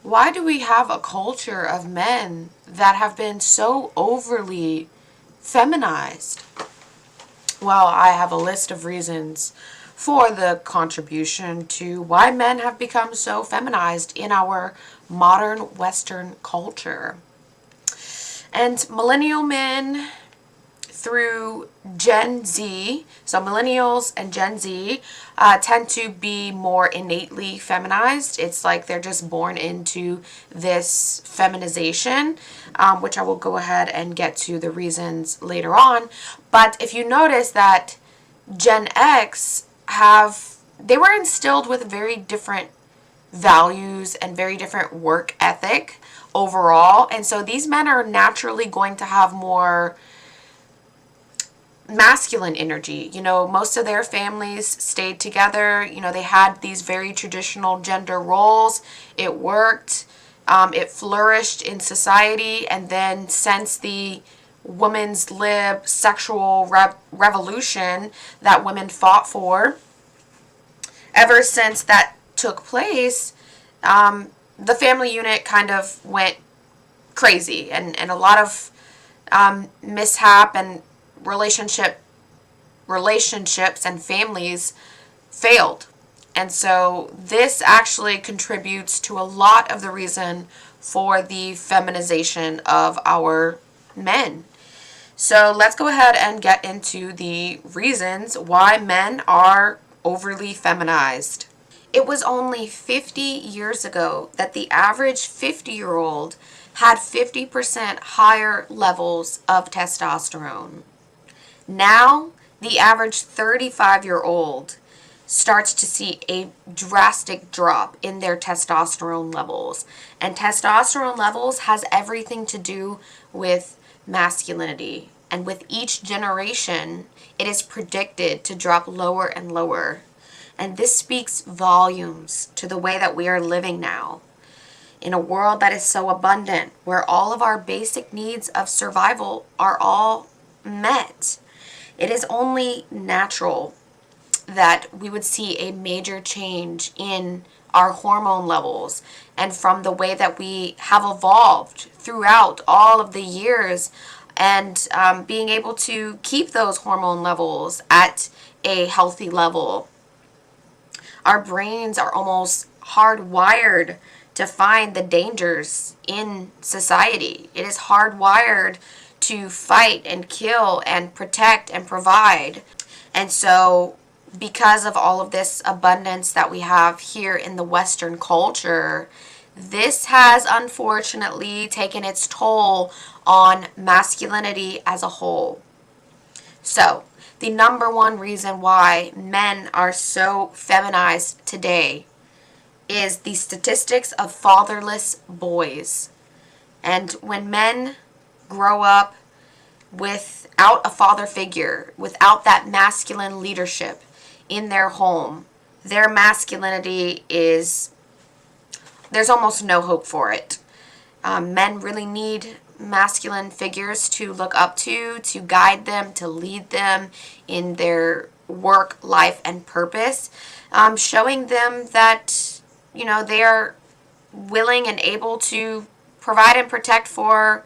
Why do we have a culture of men that have been so overly feminized? Well, I have a list of reasons for the contribution to why men have become so feminized in our modern Western culture. And millennial men through Gen Z, so millennials and Gen Z tend to be more innately feminized. It's like they're just born into this feminization, which I will go ahead and get to the reasons later on. But if you notice that Gen X they were instilled with very different values and very different work ethic overall. And so these men are naturally going to have more masculine energy. Most of their families stayed together. They had these very traditional gender roles. It worked. It flourished in society. And then since the women's lib sexual revolution that women fought for, ever since that took place, the family unit kind of went crazy, and a lot of mishap and relationships and families failed. And so this actually contributes to a lot of the reason for the feminization of our men. So let's go ahead and get into the reasons why men are overly feminized. It was only 50 years ago that the average 50-year-old had 50% higher levels of testosterone. Now, the average 35-year-old starts to see a drastic drop in their testosterone levels. And testosterone levels has everything to do with masculinity. And with each generation, it is predicted to drop lower and lower. And this speaks volumes to the way that we are living now, in a world that is so abundant, where all of our basic needs of survival are all met. It is only natural that we would see a major change in our hormone levels and from the way that we have evolved throughout all of the years, and being able to keep those hormone levels at a healthy level. Our brains are almost hardwired to find the dangers in society. It is hardwired to fight and kill and protect and provide. And so because of all of this abundance that we have here in the Western culture, this has unfortunately taken its toll on masculinity as a whole. So, the number one reason why men are so feminized today is the statistics of fatherless boys. And when men grow up without a father figure, without that masculine leadership in their home, their masculinity there's almost no hope for it. Men really need masculine figures to look up to guide them, to lead them in their work, life, and purpose, showing them that, they are willing and able to provide and protect for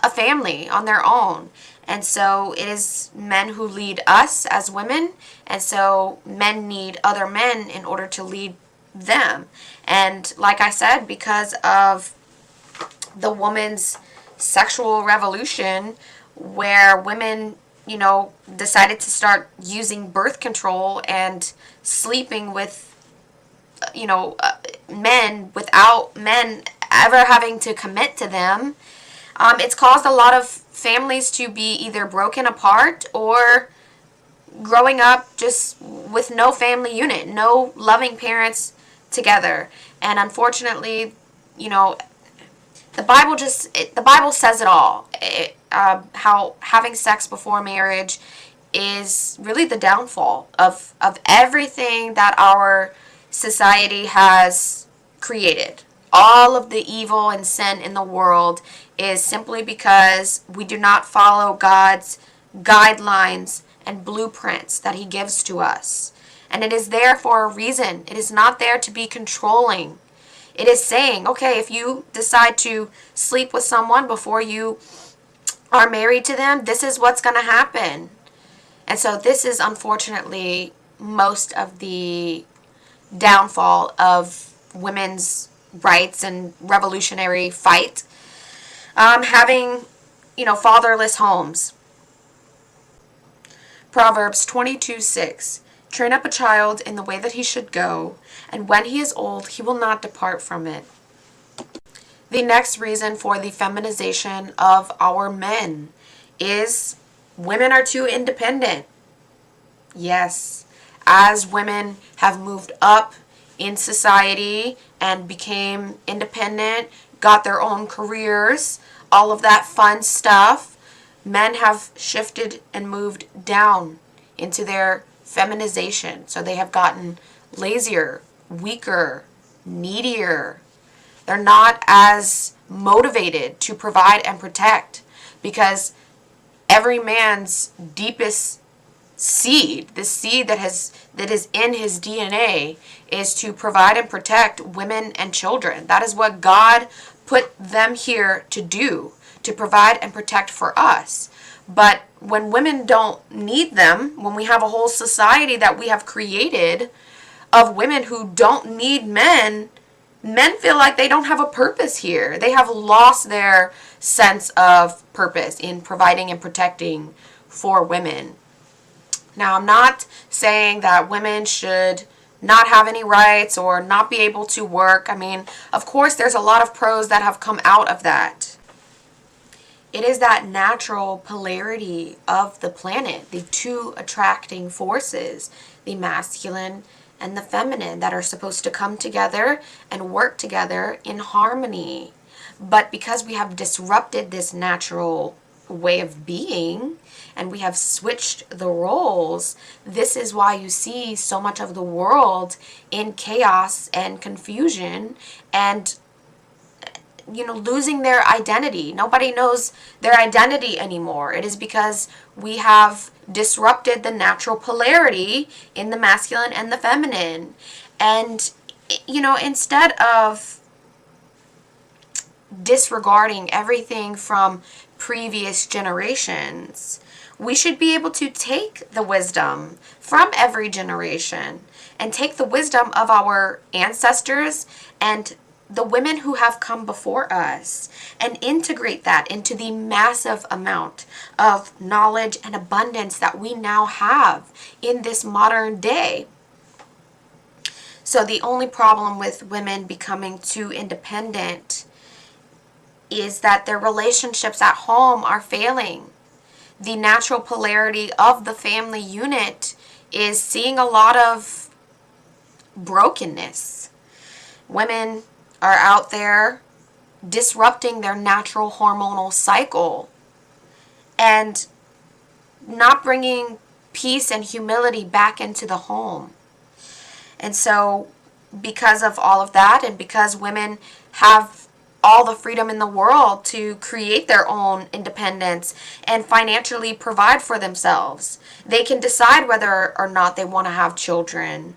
a family on their own. And so it is men who lead us as women, and so men need other men in order to lead them. And like I said, because of the woman's sexual revolution, where women, decided to start using birth control and sleeping with, men without men ever having to commit to them, it's caused a lot of families to be either broken apart or growing up just with no family unit, no loving parents together. And unfortunately, the Bible says it all. How having sex before marriage is really the downfall of everything that our society has created. All of the evil and sin in the world is simply because we do not follow God's guidelines and blueprints that He gives to us. And it is there for a reason. It is not there to be controlling. It is saying, okay, if you decide to sleep with someone before you are married to them, this is what's going to happen. And so this is unfortunately most of the downfall of women's rights and revolutionary fight. Having, fatherless homes. Proverbs 22:6. Train up a child in the way that he should go, and when he is old, he will not depart from it. The next reason for the feminization of our men is women are too independent. Yes, as women have moved up in society and became independent, got their own careers, all of that fun stuff, men have shifted and moved down into their feminization. So they have gotten lazier, weaker, needier. They're not as motivated to provide and protect, because every man's deepest seed, the seed that is in his DNA, is to provide and protect women and children. That is what God put them here to do, to provide and protect for us. But when women don't need them, when we have a whole society that we have created of women who don't need men, men feel like they don't have a purpose here. They have lost their sense of purpose in providing and protecting for women. Now, I'm not saying that women should not have any rights or not be able to work. I mean, of course, there's a lot of pros that have come out of that. It is that natural polarity of the planet, the two attracting forces, the masculine and the feminine, that are supposed to come together and work together in harmony. But because we have disrupted this natural way of being and we have switched the roles, this is why you see so much of the world in chaos and confusion and losing their identity. Nobody knows their identity anymore. It is because we have disrupted the natural polarity in the masculine and the feminine. And, instead of disregarding everything from previous generations, we should be able to take the wisdom from every generation and take the wisdom of our ancestors and the women who have come before us and integrate that into the massive amount of knowledge and abundance that we now have in this modern day. So the only problem with women becoming too independent is that their relationships at home are failing. The natural polarity of the family unit is seeing a lot of brokenness. Women are out there disrupting their natural hormonal cycle and not bringing peace and humility back into the home. And so because of all of that, and because women have all the freedom in the world to create their own independence and financially provide for themselves, they can decide whether or not they want to have children.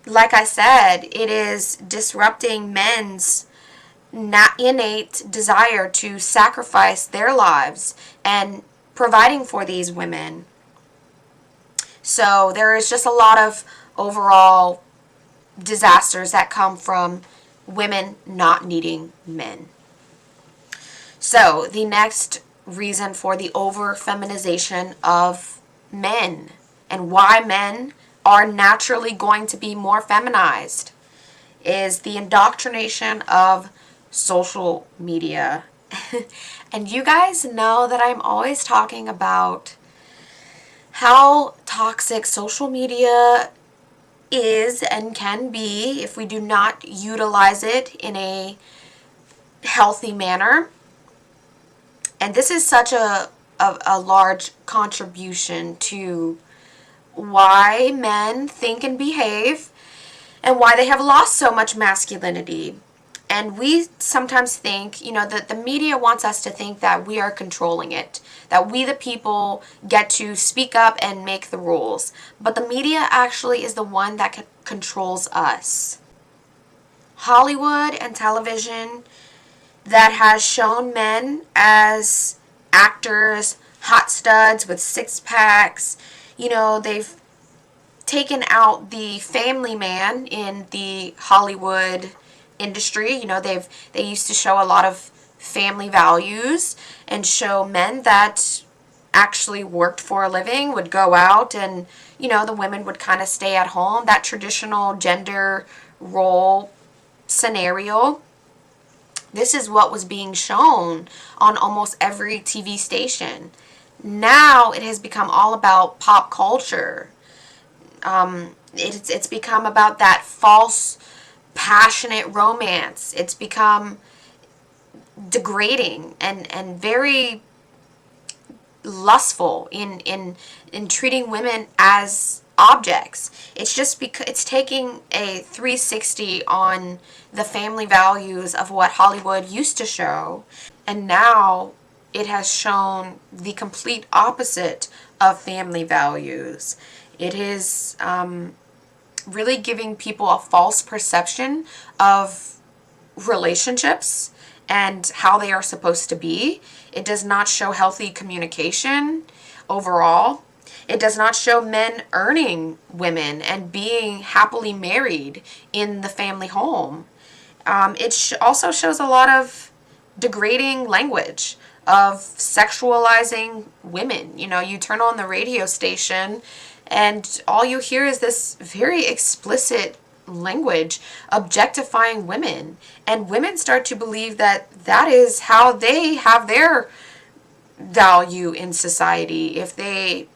Like I said, it is disrupting men's innate desire to sacrifice their lives and providing for these women. So there is just a lot of overall disasters that come from women not needing men. So the next reason for the over-feminization of men and why men are naturally going to be more feminized is the indoctrination of social media. And you guys know that I'm always talking about how toxic social media is and can be if we do not utilize it in a healthy manner. And this is such a large contribution to why men think and behave and why they have lost so much masculinity. And we sometimes think, that the media wants us to think that we are controlling it, that we the people get to speak up and make the rules. But the media actually is the one that controls us. Hollywood and television that has shown men as actors, hot studs with six packs. They've taken out the family man in the Hollywood industry. They used to show a lot of family values and show men that actually worked for a living would go out, and the women would kind of stay at home. That traditional gender role scenario. This is what was being shown on almost every TV station. Now it has become all about pop culture. It's become about that false, passionate romance. It's become degrading and very lustful in treating women as objects. It's just because it's taking a 360 on the family values of what Hollywood used to show, and now it has shown the complete opposite of family values. It is really giving people a false perception of relationships and how they are supposed to be. It does not show healthy communication overall. It does not show men earning women and being happily married in the family home. It also shows a lot of degrading language of sexualizing women. You turn on the radio station and all you hear is this very explicit language objectifying women, and women start to believe that that is how they have their value in society. If they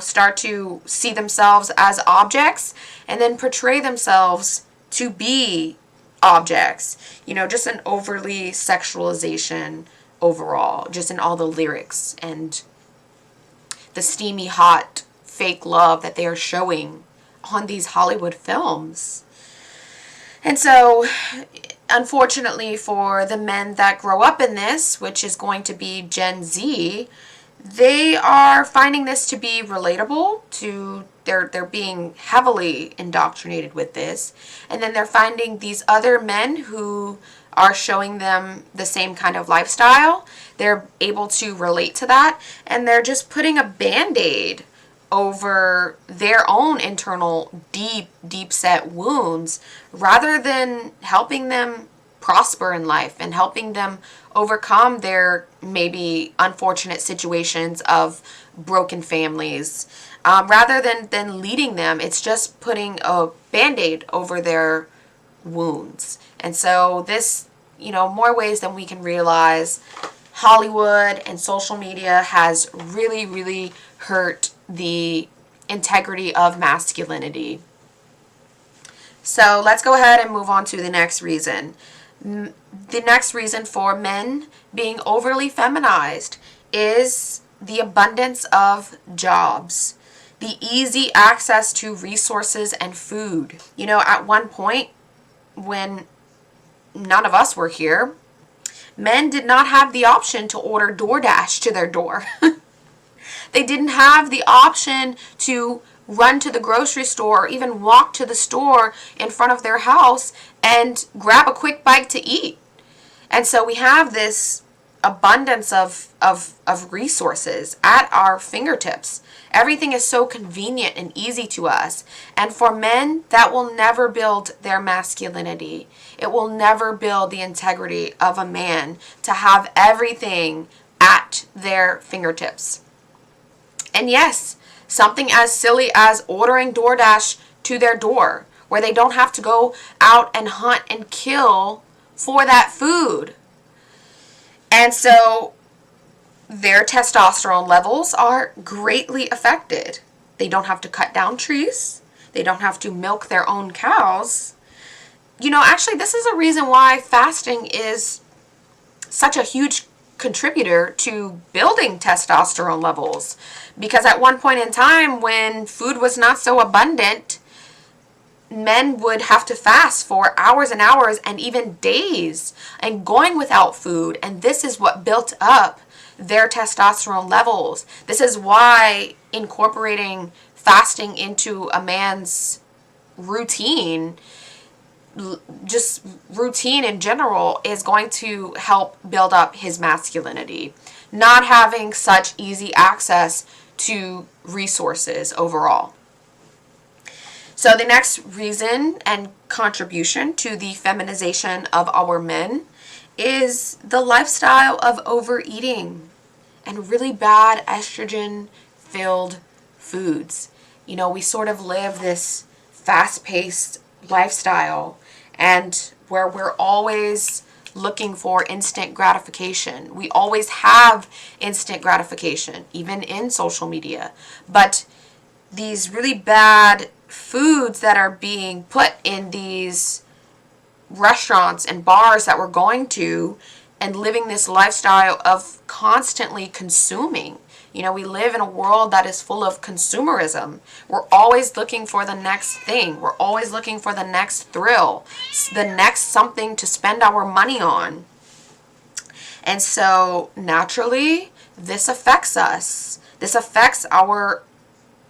start to see themselves as objects and then portray themselves to be objects, just an overly sexualization overall, just in all the lyrics and the steamy hot fake love that they are showing on these Hollywood films. And so, unfortunately for the men that grow up in this, which is going to be Gen Z, they are finding this to be relatable to they're being heavily indoctrinated with this. And then they're finding these other men who are showing them the same kind of lifestyle. They're able to relate to that, and they're just putting a band-aid over their own internal deep set wounds rather than helping them prosper in life and helping them overcome their maybe unfortunate situations of broken families. Rather than leading them, it's just putting a band-aid over their wounds. And so this, more ways than we can realize, Hollywood and social media has really, really hurt the integrity of masculinity. So let's go ahead and move on to the next reason. The next reason for men being overly feminized is the abundance of jobs, the easy access to resources and food. At one point when none of us were here, men did not have the option to order DoorDash to their door. They didn't have the option to run to the grocery store or even walk to the store in front of their house and grab a quick bite to eat. And so we have this abundance of resources at our fingertips. Everything is so convenient and easy to us. And for men, that will never build their masculinity. It will never build the integrity of a man to have everything at their fingertips. And yes, something as silly as ordering DoorDash to their door, where they don't have to go out and hunt and kill for that food. And so their testosterone levels are greatly affected. They don't have to cut down trees. They don't have to milk their own cows. Actually, this is a reason why fasting is such a huge contributor to building testosterone levels. Because at one point in time when food was not so abundant, men would have to fast for hours and hours and even days and going without food. And this is what built up their testosterone levels. This is why incorporating fasting into a man's routine just routine in general is going to help build up his masculinity. Not having such easy access to resources overall. So the next reason and contribution to the feminization of our men is the lifestyle of overeating and really bad estrogen filled foods. You know, we sort of live this fast-paced lifestyle and where we're always looking for instant gratification. We always have instant gratification, even in social media. But these really bad foods that are being put in these restaurants and bars that we're going to and living this lifestyle of constantly consuming. You know, we live in a world that is full of consumerism. We're always looking for the next thing. We're always looking for the next thrill, the next something to spend our money on. And so naturally, this affects us. This affects our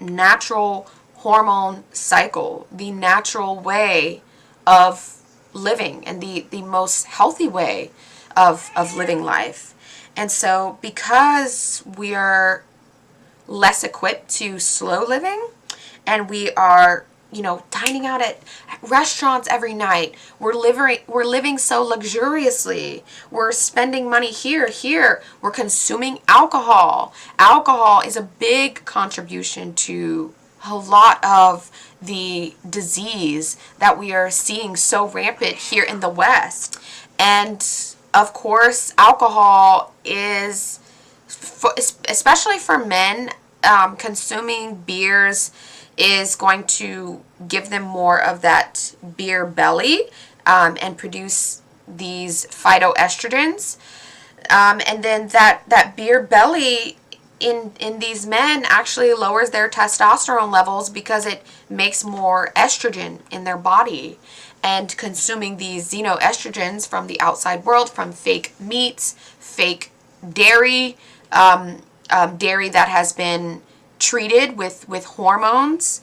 natural hormone cycle, the natural way of living and the most healthy way of living life. And so because we are less equipped to slow living and we are, dining out at restaurants every night, we're living so luxuriously. We're spending money here. We're consuming alcohol. Alcohol is a big contribution to a lot of the disease that we are seeing so rampant here in the West. And of course, alcohol is, especially for men, consuming beers is going to give them more of that beer belly and produce these phytoestrogens. And then that beer belly in these men actually lowers their testosterone levels because it makes more estrogen in their body. And consuming these xenoestrogens from the outside world, from fake meats, fake dairy, dairy that has been treated with hormones,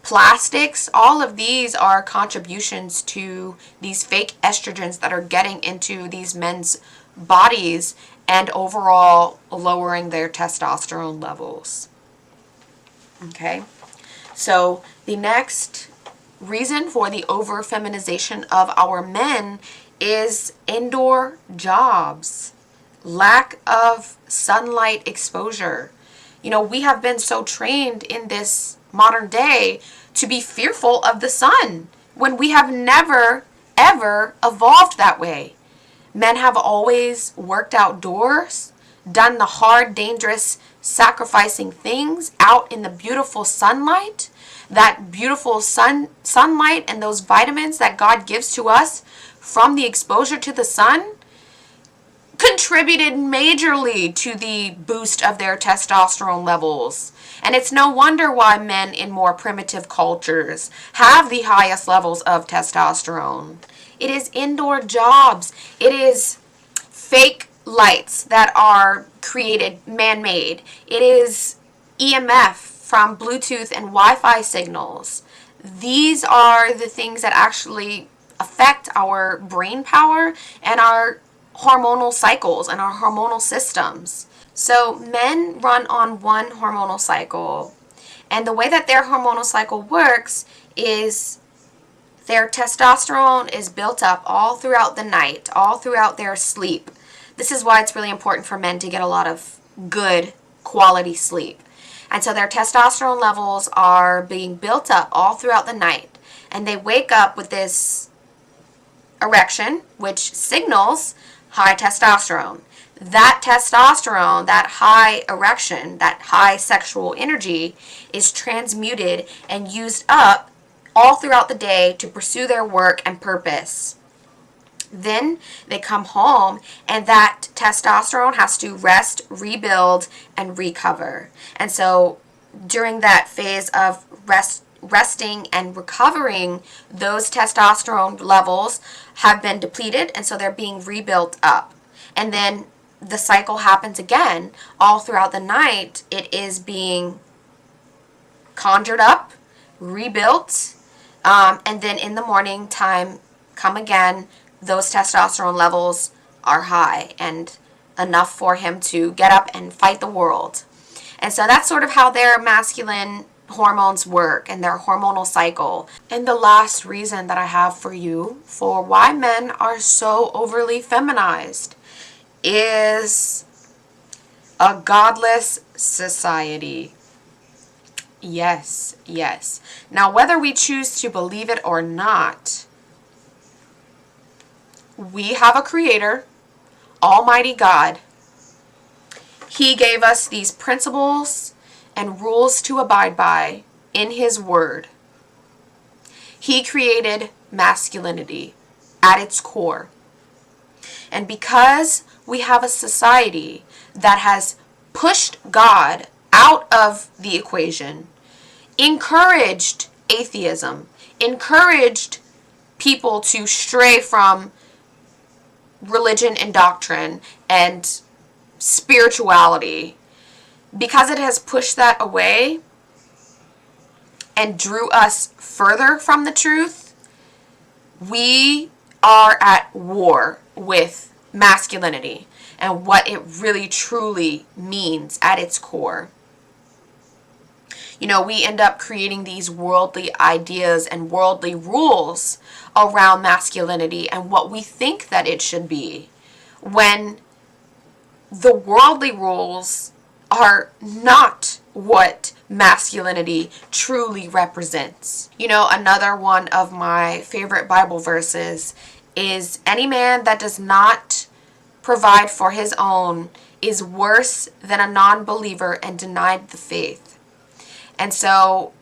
plastics, all of these are contributions to these fake estrogens that are getting into these men's bodies and overall lowering their testosterone levels. Okay, so the next reason for the over-feminization of our men is indoor jobs, lack of sunlight exposure. We have been so trained in this modern day to be fearful of the sun when we have never, ever evolved that way. Men have always worked outdoors, done the hard, dangerous, sacrificing things out in the beautiful sunlight. That beautiful sunlight and those vitamins that God gives to us from the exposure to the sun contributed majorly to the boost of their testosterone levels. And it's no wonder why men in more primitive cultures have the highest levels of testosterone. It is indoor jobs. It is fake lights that are created, man-made. It is EMF from Bluetooth and Wi-Fi signals. These are the things that actually affect our brain power and our hormonal cycles and our hormonal systems. So men run on one hormonal cycle, and the way that their hormonal cycle works is their testosterone is built up all throughout the night, all throughout their sleep. This is why it's really important for men to get a lot of good quality sleep. And so their testosterone levels are being built up all throughout the night. And they wake up with this erection, which signals high testosterone. That testosterone, that high erection, that high sexual energy is transmuted and used up all throughout the day to pursue their work and purpose. Then they come home and that testosterone has to rest, rebuild, and recover. And so during that phase of resting and recovering, those testosterone levels have been depleted, and so they're being rebuilt up. And then the cycle happens again. All throughout the night, it is being conjured up, rebuilt, and then in the morning time, come again, those testosterone levels are high and enough for him to get up and fight the world. And so that's sort of how their masculine hormones work and their hormonal cycle. And the last reason that I have for you for why men are so overly feminized is a godless society. Yes, yes. Now, whether we choose to believe it or not, we have a creator, Almighty God. He gave us these principles and rules to abide by in His Word. He created masculinity at its core. And because we have a society that has pushed God out of the equation, encouraged atheism, encouraged people to stray from religion and doctrine and spirituality, because it has pushed that away and drew us further from the truth, we are at war with masculinity and what it really truly means at its core. You know, we end up creating these worldly ideas and worldly rules around masculinity and what we think that it should be, when the worldly rules are not what masculinity truly represents. You know, another one of my favorite Bible verses is, any man that does not provide for his own is worse than a non-believer and denied the faith. And so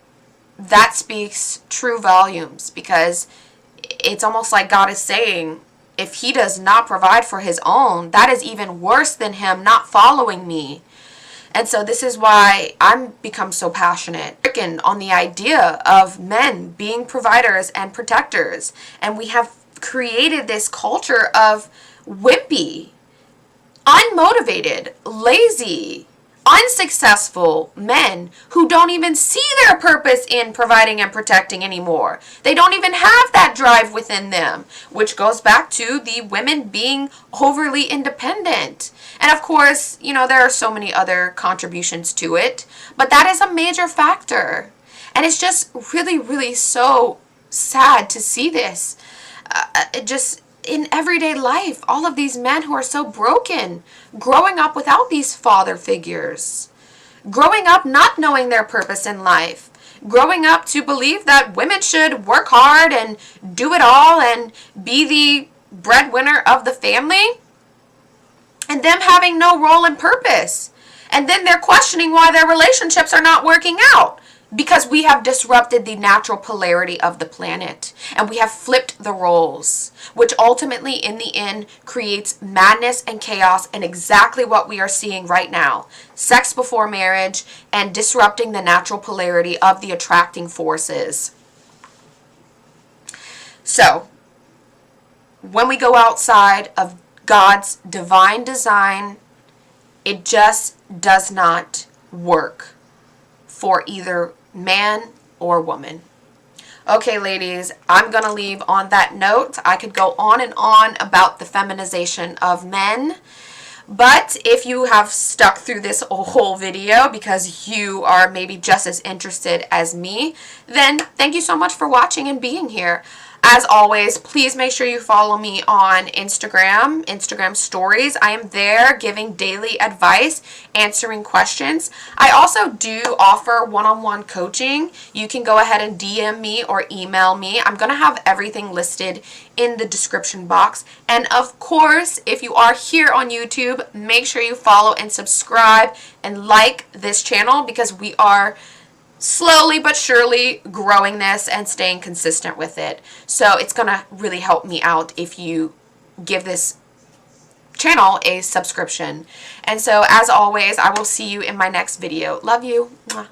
that speaks true volumes, because it's almost like God is saying, if he does not provide for his own, that is even worse than him not following me. And so this is why I'm become so passionate on the idea of men being providers and protectors. And we have created this culture of wimpy, unmotivated, lazy, unsuccessful men who don't even see their purpose in providing and protecting anymore. They don't even have that drive within them, which goes back to the women being overly independent. And of course, you know, there are so many other contributions to it, but that is a major factor. And it's just really, really so sad to see this. Just in everyday life, all of these men who are so broken, growing up without these father figures, growing up not knowing their purpose in life, growing up to believe that women should work hard and do it all and be the breadwinner of the family, and them having no role and purpose. And then they're questioning why their relationships are not working out, because we have disrupted the natural polarity of the planet and we have flipped the roles, which ultimately in the end creates madness and chaos, and exactly what we are seeing right now: sex before marriage and disrupting the natural polarity of the attracting forces. So when we go outside of God's divine design, it just does not work for either man or woman. Okay, ladies, I'm going to leave on that note. I could go on and on about the feminization of men, but if you have stuck through this whole video because you are maybe just as interested as me, then thank you so much for watching and being here. As always, please make sure you follow me on Instagram stories. I am there giving daily advice, answering questions. I also do offer one-on-one coaching. You can go ahead and DM me or email me. I'm going to have everything listed in the description box. And of course, if you are here on YouTube, make sure you follow and subscribe and like this channel, because we are slowly but surely growing this and staying consistent with it. So it's going to really help me out if you give this channel a subscription. And so as always, I will see you in my next video. Love you. Mwah.